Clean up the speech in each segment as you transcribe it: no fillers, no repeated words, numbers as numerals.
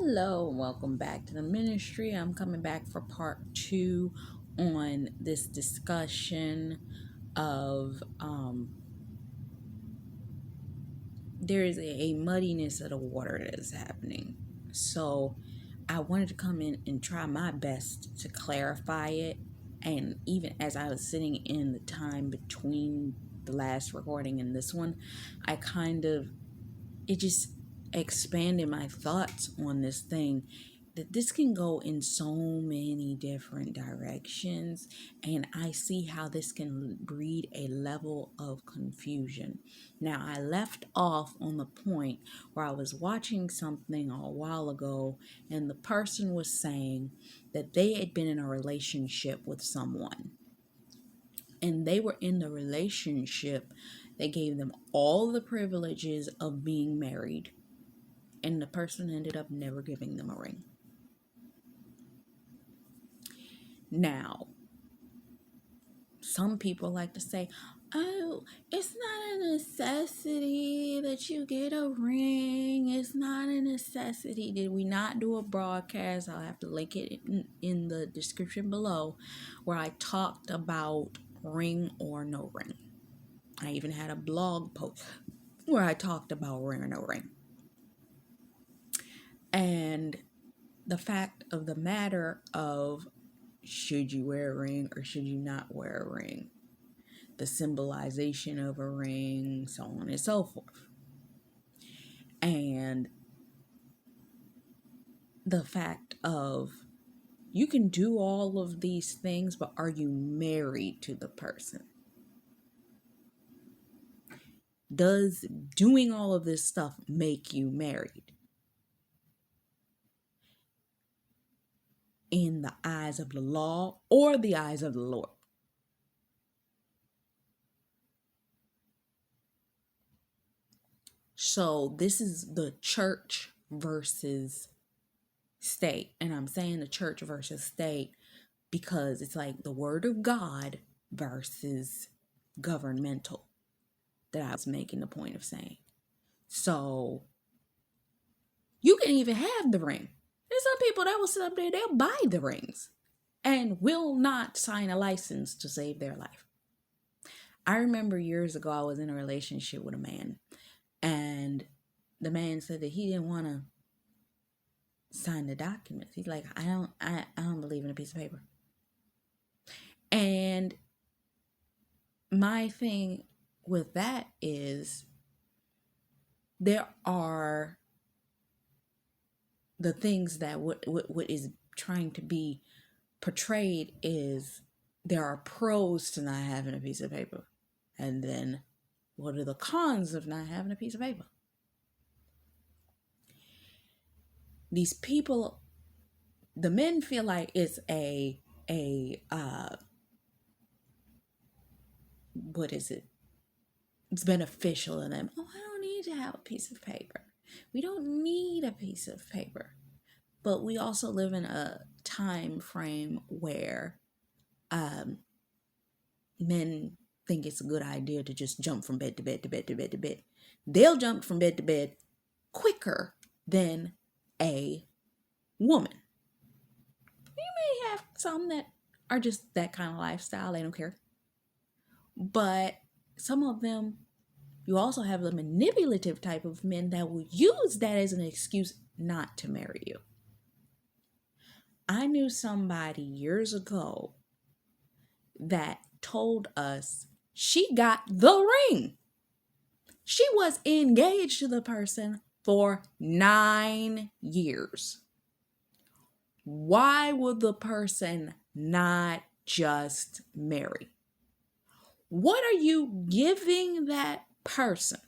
Hello, and welcome back to the ministry. I'm coming back for part 2 on this discussion of there is a muddiness of the water that is happening. So I wanted to come in and try my best to clarify it. And even as I was sitting in the time between the last recording and this one, it just expanded my thoughts on this thing, that this can go in so many different directions, and I see how this can breed a level of confusion. Now, I left off on the point where I was watching something a while ago, and the person was saying that they had been in a relationship with someone, and they were in the relationship. They gave them all the privileges of being married, and the person ended up never giving them a ring. Now, some people like to say, oh, it's not a necessity that you get a ring. It's not a necessity. Did we not do a broadcast? I'll have to link it in the description below, where I talked about ring or no ring. I even had a blog post where I talked about ring or no ring. And the fact of the matter of, should you wear a ring or should you not wear a ring? The symbolization of a ring, so on and so forth. And the fact of, you can do all of these things, but are you married to the person? Does doing all of this stuff make you married? In the eyes of the law or the eyes of the Lord? So this is the church versus state. And I'm saying the church versus state because it's like the word of God versus governmental that I was making the point of saying. So you can even have the ring. There's some people that will sit up there, they'll buy the rings and will not sign a license to save their life. I remember years ago, I was in a relationship with a man, and the man said that he didn't want to sign the documents. He's like, I don't believe in a piece of paper. And my thing with that is, there are the things that what is trying to be portrayed is, there are pros to not having a piece of paper. And then what are the cons of not having a piece of paper? These people, the men feel like it's what is it? It's beneficial to them. Oh, I don't need to have a piece of paper. We don't need a piece of paper. But we also live in a time frame where men think it's a good idea to just jump from bed to bed to bed to bed to bed. They'll jump from bed to bed quicker than a woman. You may have some that are just that kind of lifestyle. They don't care. But some of them, you also have the manipulative type of men that will use that as an excuse not to marry you. I knew somebody years ago that told us she got the ring. She was engaged to the person for 9 years. Why would the person not just marry? What are you giving that person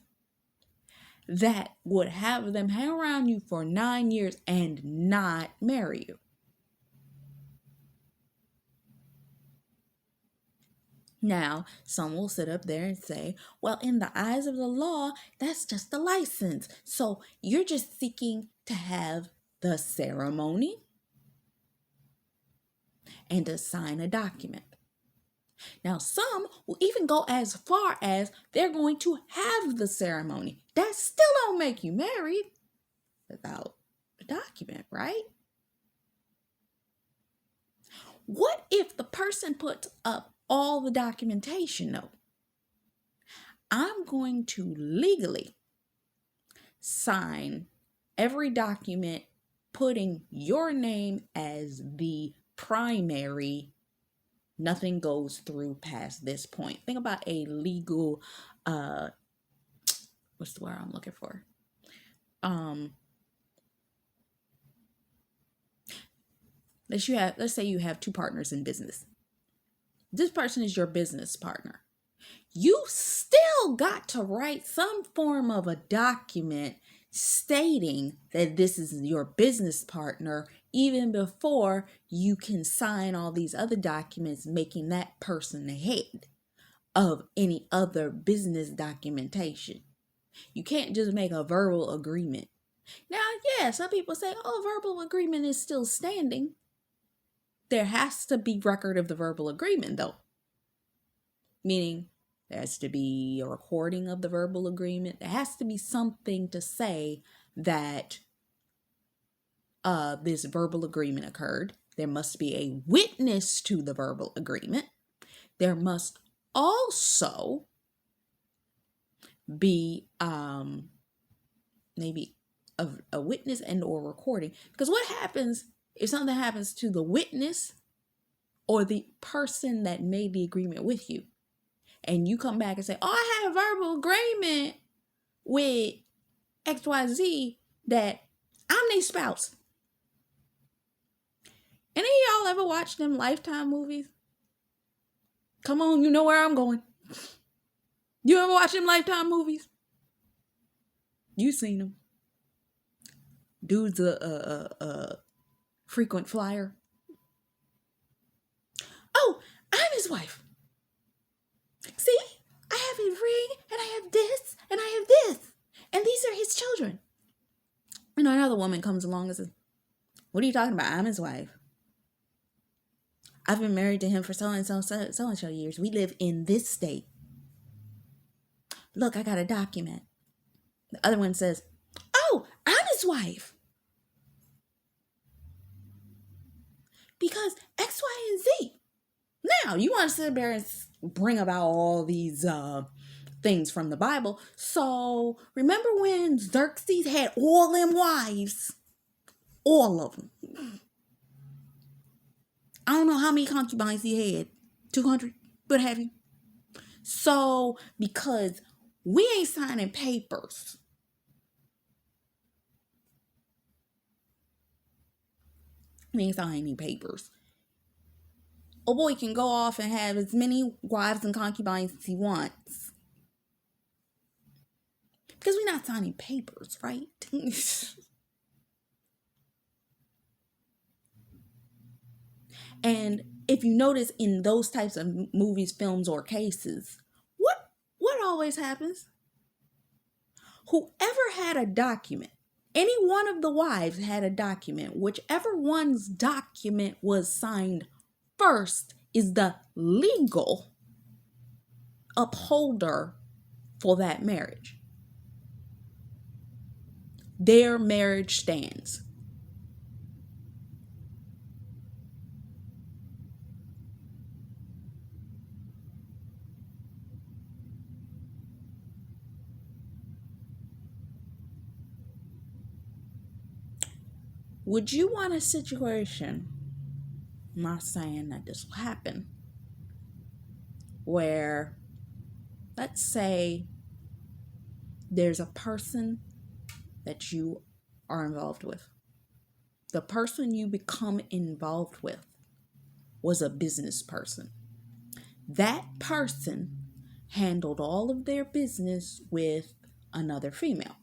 that would have them hang around you for 9 years and not marry you? Now, some will sit up there and say, well, in the eyes of the law, that's just a license. So you're just seeking to have the ceremony and to sign a document. Now, some will even go as far as they're going to have the ceremony. That still don't make you married without the document, right? What if the person puts up all the documentation though? I'm going to legally sign every document putting your name as the primary. Nothing goes through past this point. Think about a legal, what's the word I'm looking for? Let's say you have two partners in business. This person is your business partner. You still got to write some form of a document stating that this is your business partner even before you can sign all these other documents, making that person the head of any other business documentation. You can't just make a verbal agreement. Now, yeah, some people say, oh, verbal agreement is still standing. There has to be record of the verbal agreement, though. Meaning, there has to be a recording of the verbal agreement. There has to be something to say that this verbal agreement occurred. There must be a witness to the verbal agreement. There must also be maybe a witness and or recording. Because what happens if something happens to the witness or the person that made the agreement with you? And you come back and say, oh, I had a verbal agreement with XYZ that I'm their spouse. Any of y'all ever watch them Lifetime movies? Come on, you know where I'm going. You ever watch them Lifetime movies? You seen them. Dude's a frequent flyer. Oh, I'm his wife. See, I have a ring, and I have this, and I have this, and these are his children. And another woman comes along and says, what are you talking about? I'm his wife. I've been married to him for so and so years. We live in this state. Look, I got a document. The other one says, oh, I'm his wife. Because X, Y, and Z. Now, you want to sit there and bring about all these things from the Bible. So, remember when Xerxes had all them wives? All of them. I don't know how many concubines he had. 200? What have you? So, because we ain't signing papers. We ain't signing papers. A boy can go off and have as many wives and concubines as he wants. Because we're not signing papers, right? And if you notice in those types of movies, films, or cases, what always happens? Whoever had a document, any one of the wives had a document, whichever one's document was signed first is the legal upholder for that marriage. Their marriage stands. Would you want a situation, I'm not saying that this will happen, where, let's say, there's a person that you are involved with. The person you become involved with was a business person. That person handled all of their business with another female.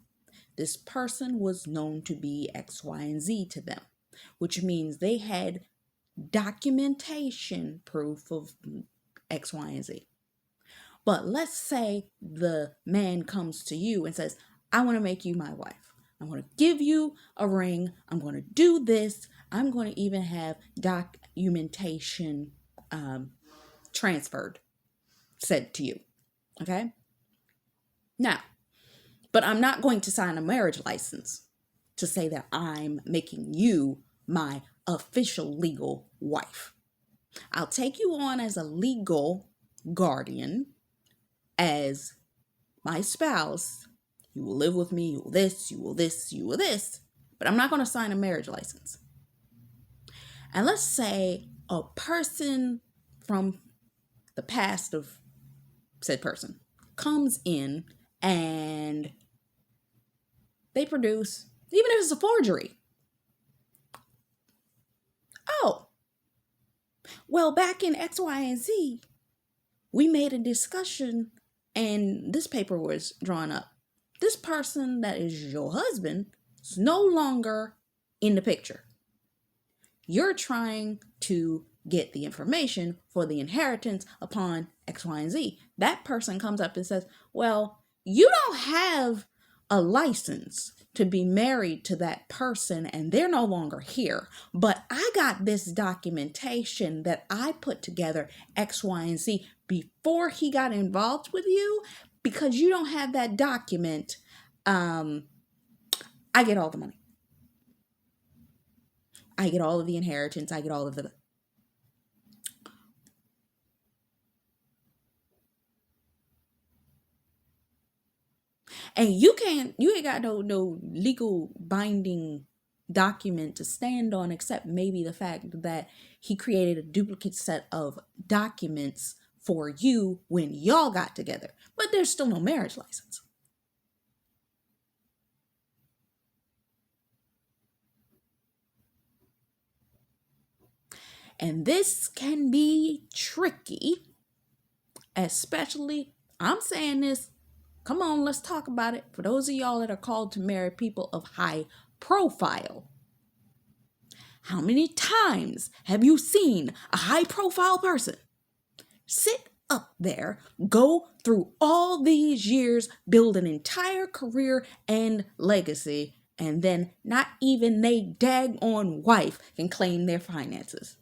This person was known to be X, Y, and Z to them, which means they had documentation proof of X, Y, and Z. But let's say the man comes to you and says, I want to make you my wife. I'm going to give you a ring. I'm going to do this. I'm going to even have documentation transferred, said to you. Okay? Now, but I'm not going to sign a marriage license. to say that I'm making you my official legal wife. I'll take you on as a legal guardian, as my spouse. You will live with me, you will this, you will this, you will this, but I'm not going to sign a marriage license. And let's say a person from the past of said person comes in and they produce, even if it's a forgery. Oh, well, back in X, Y, and Z, we made a discussion and this paper was drawn up. This person that is your husband is no longer in the picture. You're trying to get the information for the inheritance upon X, Y, and Z. That person comes up and says, well, you don't have a license to be married to that person and they're no longer here. But I got this documentation that I put together X, Y, and Z before he got involved with you. Because you don't have that document, I get all the money. I get all of the inheritance. I get all of the... And you ain't got no legal binding document to stand on except maybe the fact that he created a duplicate set of documents for you when y'all got together. But there's still no marriage license. And this can be tricky, especially, I'm saying this, come on, let's talk about it. For those of y'all that are called to marry people of high profile, how many times have you seen a high profile person sit up there, go through all these years, build an entire career and legacy, and then not even they daggone wife can claim their finances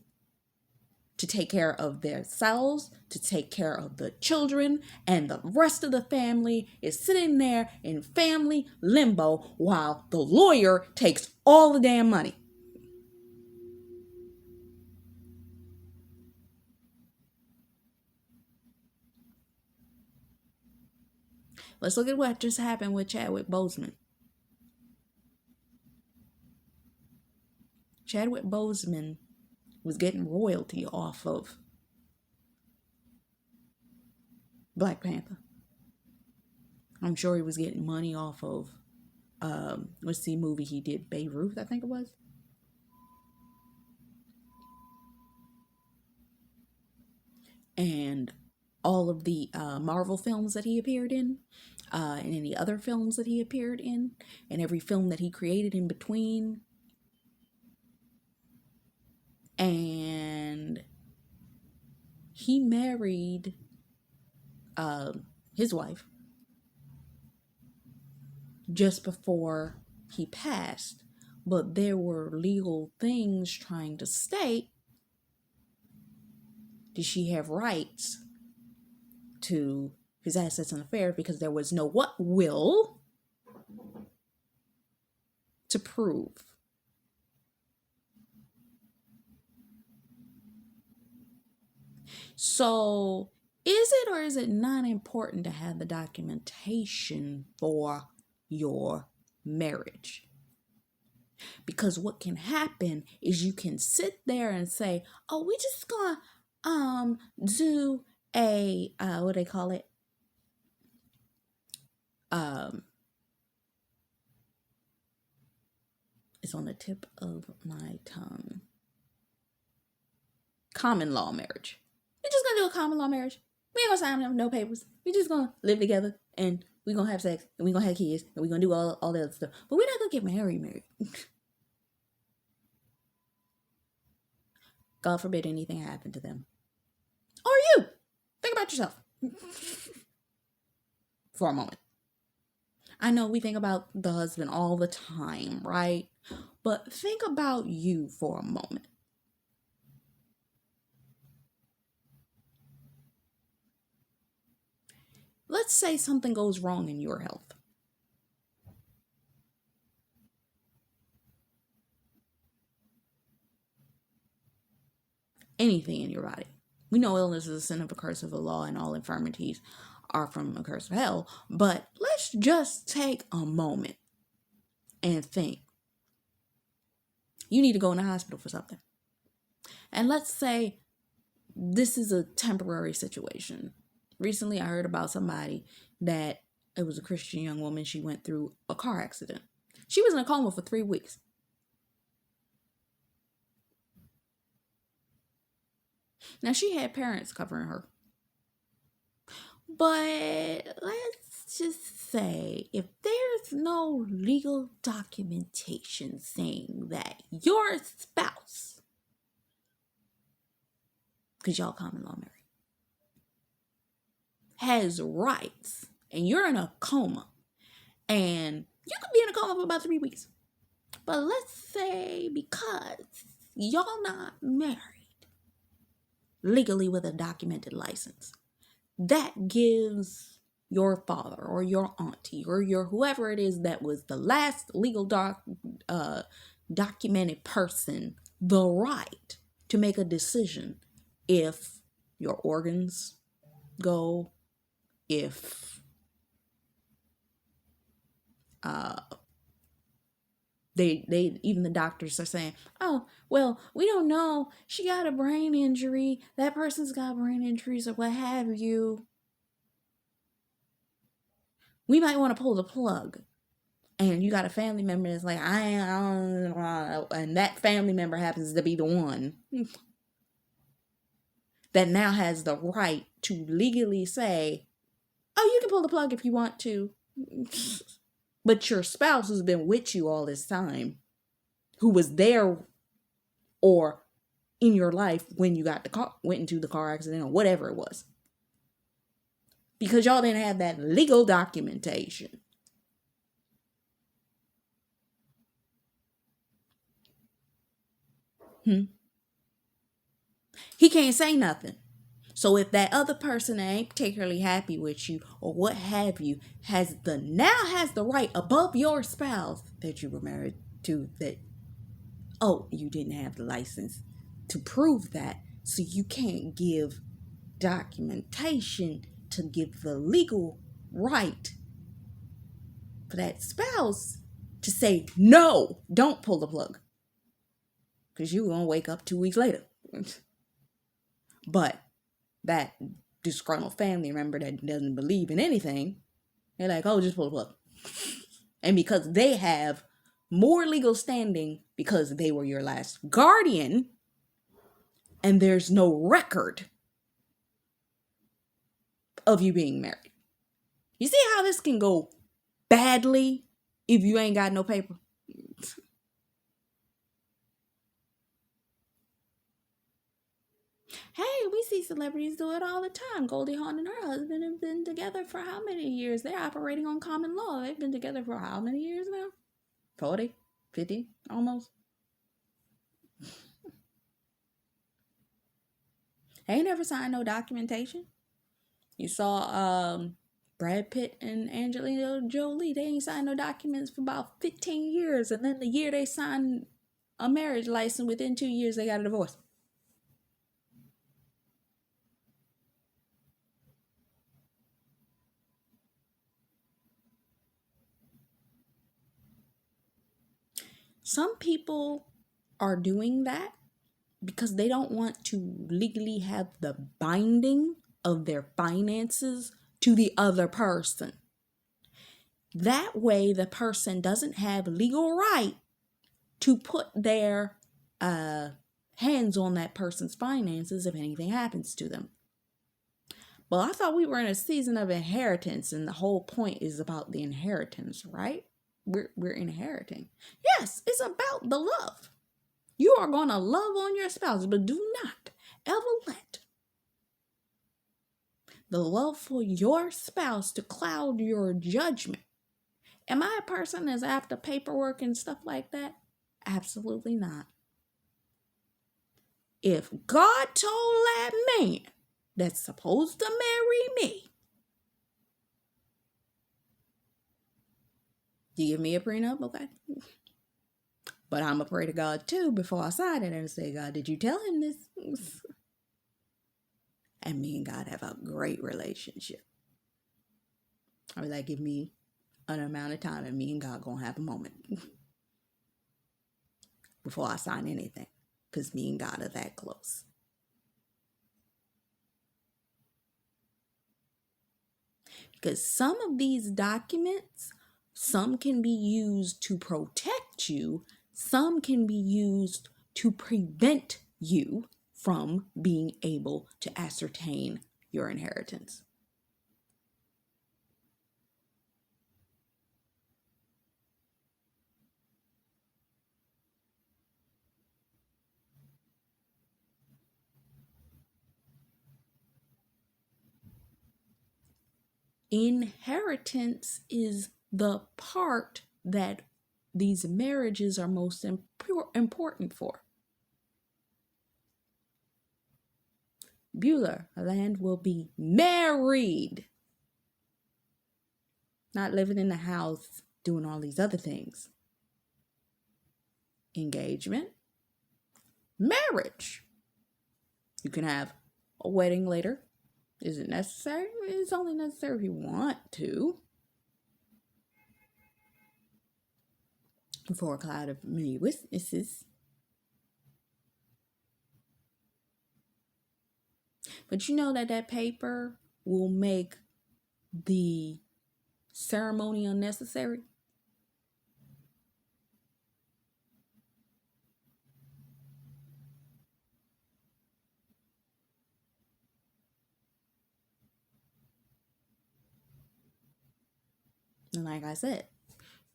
to take care of themselves, to take care of the children, and the rest of the family is sitting there in family limbo while the lawyer takes all the damn money. Let's look at what just happened with Chadwick Boseman. Chadwick Boseman was getting royalty off of Black Panther. I'm sure he was getting money off of, what's the movie he did? Beirut, I think it was. And all of the Marvel films that he appeared in, and any other films that he appeared in, and every film that he created in between. And he married his wife just before he passed, but there were legal things trying to state, did she have rights to his assets and affairs, because there was no what will to prove. So is it or is it not important to have the documentation for your marriage? Because what can happen is you can sit there and say, oh, we just gonna do a what do they call it? It's on the tip of my tongue. Common law marriage. We're just gonna do a common law marriage. We ain't gonna sign no papers. We're just gonna live together and we're gonna have sex and we're gonna have kids and we're gonna do all the other stuff. But we're not gonna get married. God forbid anything happen to them. Or you. Think about yourself. For a moment. I know we think about the husband all the time, right? But think about you for a moment. Let's say something goes wrong in your health. anything in your body. We know illness is a sin of a curse of the law, and all infirmities are from a curse of hell. But let's just take a moment and think. You need to go in the hospital for something. And let's say this is a temporary situation. Recently, I heard about somebody that it was a Christian young woman. She went through a car accident. She was in a coma for 3 weeks. Now, she had parents covering her. But let's just say, if there's no legal documentation saying that your spouse, because y'all common law married, has rights, and you're in a coma, and you could be in a coma for about 3 weeks. But let's say because y'all not married legally with a documented license, that gives your father or your auntie or your whoever it is that was the last legal documented person the right to make a decision if your organs go, if they even the doctors are saying, oh, well, we don't know, she got a brain injury, that person's got brain injuries or what have you, we might want to pull the plug. And you got a family member that's like, I don't know, and that family member happens to be the one that now has the right to legally say, oh, you can pull the plug if you want to. But your spouse who's been with you all this time, who was there or in your life when you went into the car accident or whatever it was, because y'all didn't have that legal documentation, he can't say nothing. So if that other person that ain't particularly happy with you or what have you has the right above your spouse that you were married to, that, oh, you didn't have the license to prove that, so you can't give documentation to give the legal right for that spouse to say, no, don't pull the plug, because you're going to wake up 2 weeks later. But that disgruntled family member that doesn't believe in anything, they're like, oh, just pull the plug. And because they have more legal standing because they were your last guardian and there's no record of you being married. You see how this can go badly if you ain't got no paper? Hey, we see celebrities do it all the time. Goldie Hawn and her husband have been together for how many years? They're operating on common law. They've been together for how many years now? 40? 50? Almost? They ain't never signed no documentation. You saw Brad Pitt and Angelina Jolie. They ain't signed no documents for about 15 years. And then the year they signed a marriage license, within 2 years they got a divorce. Some people are doing that because they don't want to legally have the binding of their finances to the other person. That way, the person doesn't have legal right to put their hands on that person's finances if anything happens to them. Well, I thought we were in a season of inheritance, and the whole point is about the inheritance, right? We're inheriting. Yes, it's about the love. You are going to love on your spouse, but do not ever let the love for your spouse to cloud your judgment. Am I a person that's after paperwork and stuff like that? Absolutely not. If God told that man that's supposed to marry me, you give me a prenup, okay? But I'm going to pray to God too before I sign it and say, God, did you tell him this? And me and God have a great relationship. I was like, give me an amount of time and me and God going to have a moment before I sign anything. Because me and God are that close. Because some of these documents, some can be used to protect you. Some can be used to prevent you from being able to ascertain your inheritance. Inheritance is the part that these marriages are most important for. Beulah, land will be married. Not living in the house doing all these other things. Engagement. Marriage. You can have a wedding later. Is it necessary? It's only necessary if you want to. Before a cloud of many witnesses. But you know that paper will make the ceremony unnecessary. And like I said,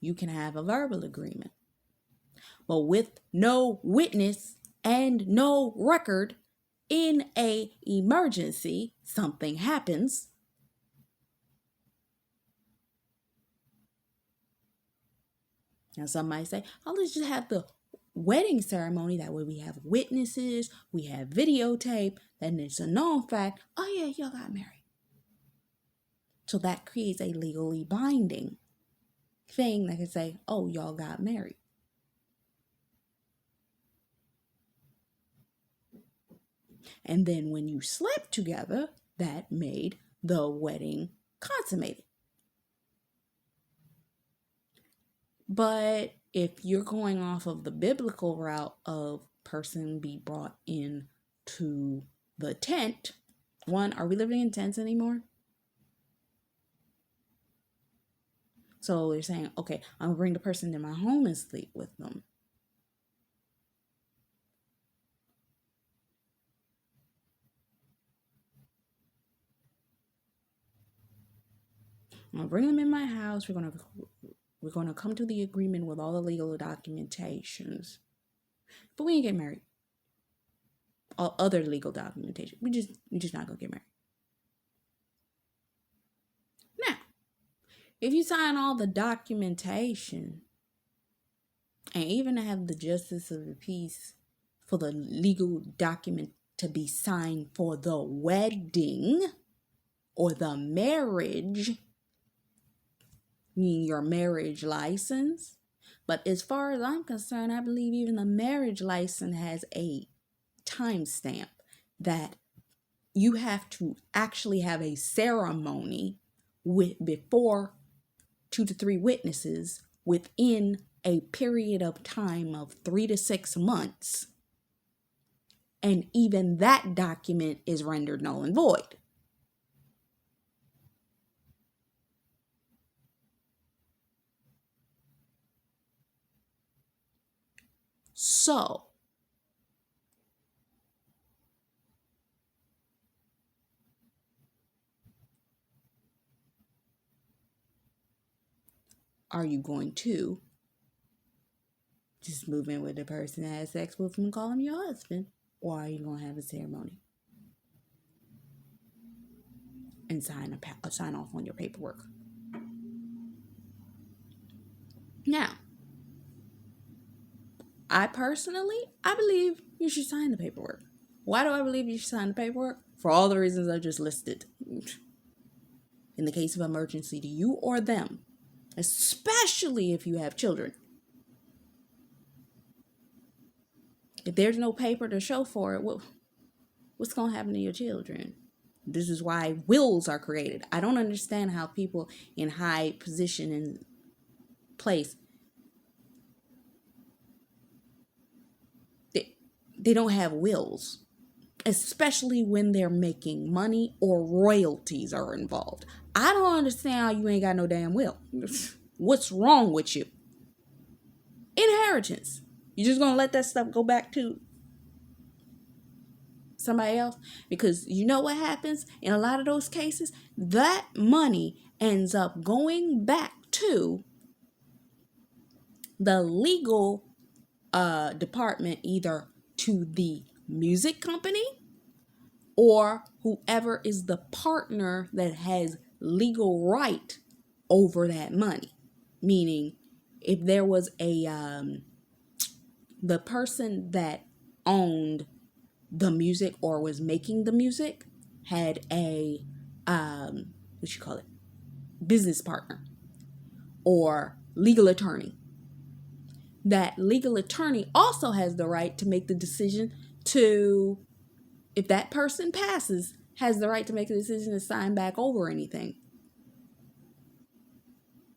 you can have a verbal agreement. But with no witness and no record, in a emergency, something happens. Now some might say, oh, let's just have the wedding ceremony. That way we have witnesses, we have videotape, then it's a known fact. Oh yeah, y'all got married. So that creates a legally binding thing that can say, oh, y'all got married. And then when you slept together, that made the wedding consummated. But if you're going off of the biblical route of person be brought in to the tent, one, are we living in tents anymore? So they're saying, okay, I'm going to bring the person to my home and sleep with them. I'm going to bring them in my house. We're going to come to the agreement with all the legal documentations. But we ain't get married. All other legal documentation. We just not going to get married. Now, if you sign all the documentation and even have the justice of the peace for the legal document to be signed for the wedding or the marriage, meaning your marriage license. But as far as I'm concerned, I believe even the marriage license has a timestamp that you have to actually have a ceremony before 2 to 3 witnesses within a period of time of 3 to 6 months. And even that document is rendered null and void. So, are you going to just move in with the person that has sex with him and call him your husband? Or are you going to have a ceremony and sign off on your paperwork? Now, I believe you should sign the paperwork. Why do I believe you should sign the paperwork? For all the reasons I just listed. In the case of emergency to you or them, especially if you have children. If there's no paper to show for it, what's going to happen to your children? This is why wills are created. I don't understand how people in high position and place, they don't have wills, especially when they're making money or royalties are involved. I don't understand how you ain't got no damn will. What's wrong with you? Inheritance. You just gonna let that stuff go back to somebody else? Because you know what happens in a lot of those cases? That money ends up going back to the legal department, either to the music company or whoever is the partner that has legal right over that money. Meaning, if there was the person that owned the music or was making the music had a business partner or legal attorney. That legal attorney also has the right to make the decision to, if that person passes, has the right to make a decision to sign back over anything.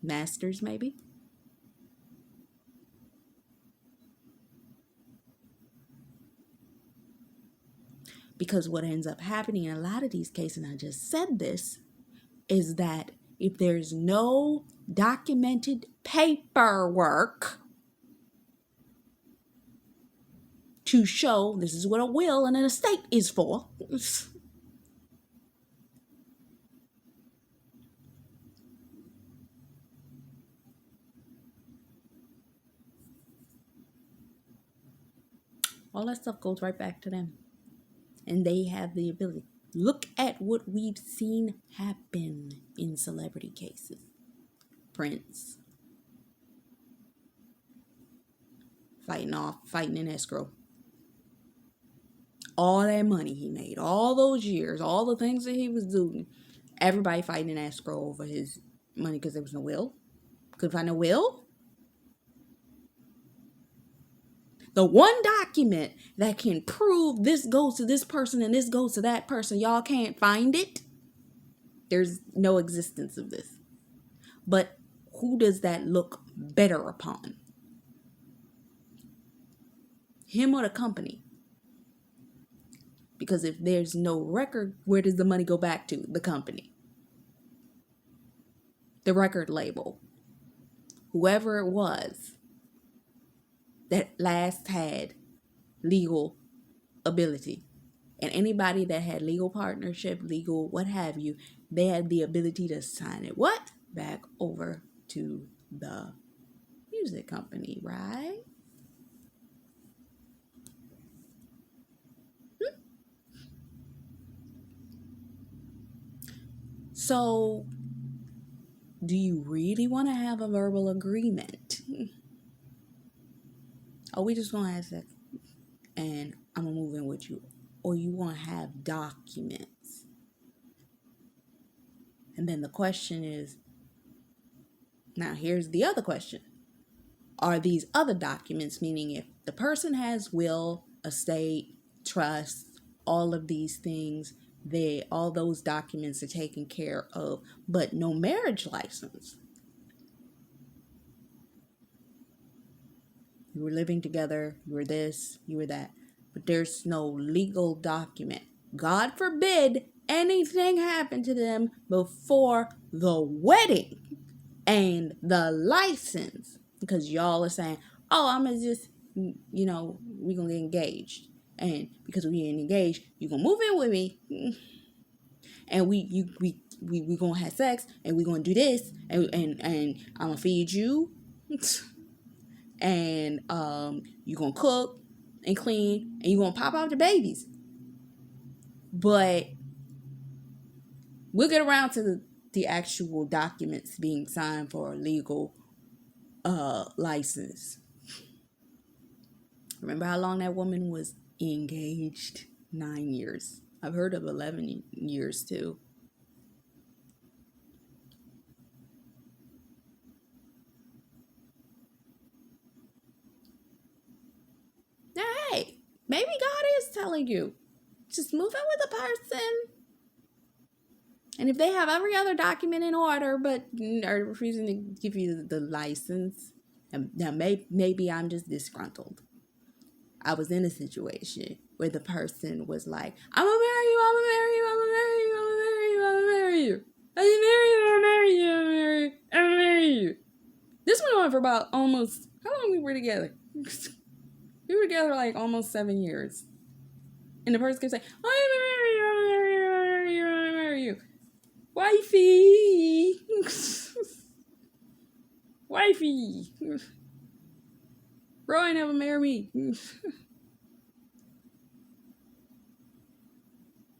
Masters, maybe? Because what ends up happening in a lot of these cases, and I just said this, is that if there's no documented paperwork to show this is what a will and an estate is for, all that stuff goes right back to them. And they have the ability. Look at what we've seen happen in celebrity cases. Prince. Fighting in escrow. All that money he made, all those years, all the things that he was doing. Everybody fighting in escrow over his money because there was no will. Couldn't find a will. The one document that can prove this goes to this person and this goes to that person, y'all can't find it. There's no existence of this. But who does that look better upon? Him or the company? Because if there's no record, where does the money go back to? The company. The record label. Whoever it was that last had legal ability. And anybody that had legal partnership, legal what have you, they had the ability to sign it. What? Back over to the music company, right? So, do you really want to have a verbal agreement? Are we just going to have sex and I'm going to move in with you? Or you want to have documents? And then the question is, now here's the other question. Are these other documents, meaning if the person has will, estate, trust, all of these things, all those documents are taken care of, but no marriage license. You were living together, you were this, you were that, but there's no legal document. God forbid anything happened to them before the wedding and the license, because y'all are saying, oh, I'm gonna just, we're gonna get engaged, and because we ain't engaged, you gonna move in with me, and we gonna have sex, and we gonna do this, and I'm gonna feed you, and you gonna cook and clean, and you gonna pop out the babies. But we'll get around to the actual documents being signed for a legal license. Remember how long that woman was engaged? 9 years. I've heard of 11 years too. Hey, Maybe God is telling you, just move in with a person. And if they have every other document in order, but are refusing to give you the license, now maybe I'm just disgruntled. I was in a situation where the person was like, I'm gonna marry you, I'm gonna marry you, I'm gonna marry you, I'm gonna marry you, I'm gonna marry you. I'm gonna marry you, I'm gonna marry you, I'm gonna marry you, I'm gonna marry you. This went on for about almost, how long we were together? We were together like almost 7 years. And the person kept saying, I'm gonna marry you, I'm gonna marry you, I'm gonna marry you, I'm gonna marry you. Wifey. Wifey. Bro ain't never marry me.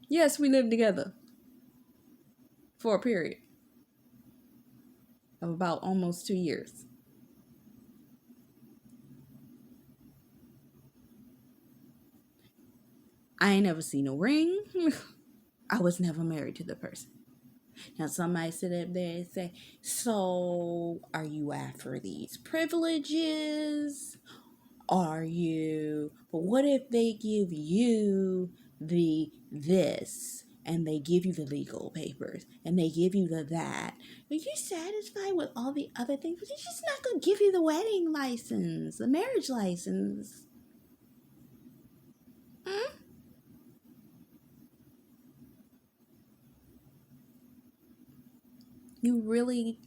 Yes, we lived together for a period of about almost 2 years. I ain't never seen a ring. I was never married to the person. Now, somebody sit up there and say, so are you after these privileges? Are you, but what if they give you this and they give you the legal papers and they give you the that? Are you satisfied with all the other things? But they're just not going to give you the wedding license, the marriage license. You really,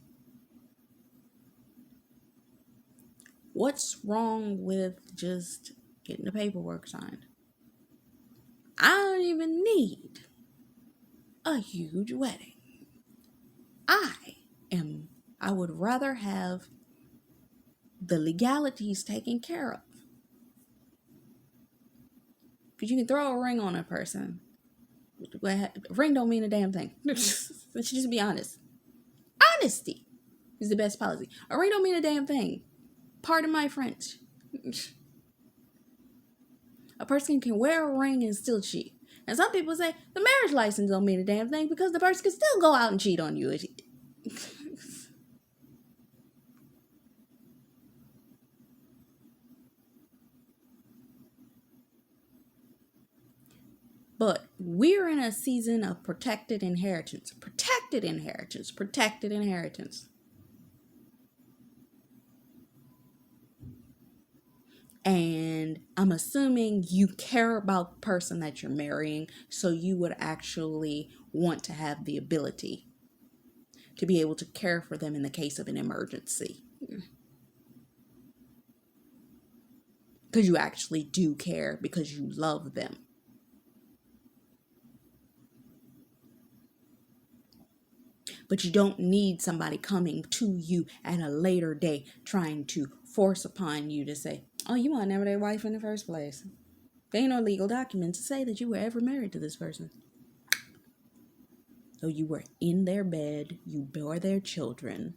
what's wrong with just getting the paperwork signed? I don't even need a huge wedding. I would rather have the legalities taken care of. Because you can throw a ring on a person. Ring don't mean a damn thing. Let's just be honest. Honesty is the best policy. A ring don't mean a damn thing. Pardon my French. A person can wear a ring and still cheat. And some people say the marriage license don't mean a damn thing because the person can still go out and cheat on you. But we're in a season of protected inheritance. Protected inheritance. Protected inheritance. And I'm assuming you care about the person that you're marrying, so you would actually want to have the ability to be able to care for them in the case of an emergency. Because you actually do care, because you love them. But you don't need somebody coming to you at a later day trying to force upon you to say, oh, you want to never their wife in the first place. There ain't no legal documents to say that you were ever married to this person. So you were in their bed, you bore their children,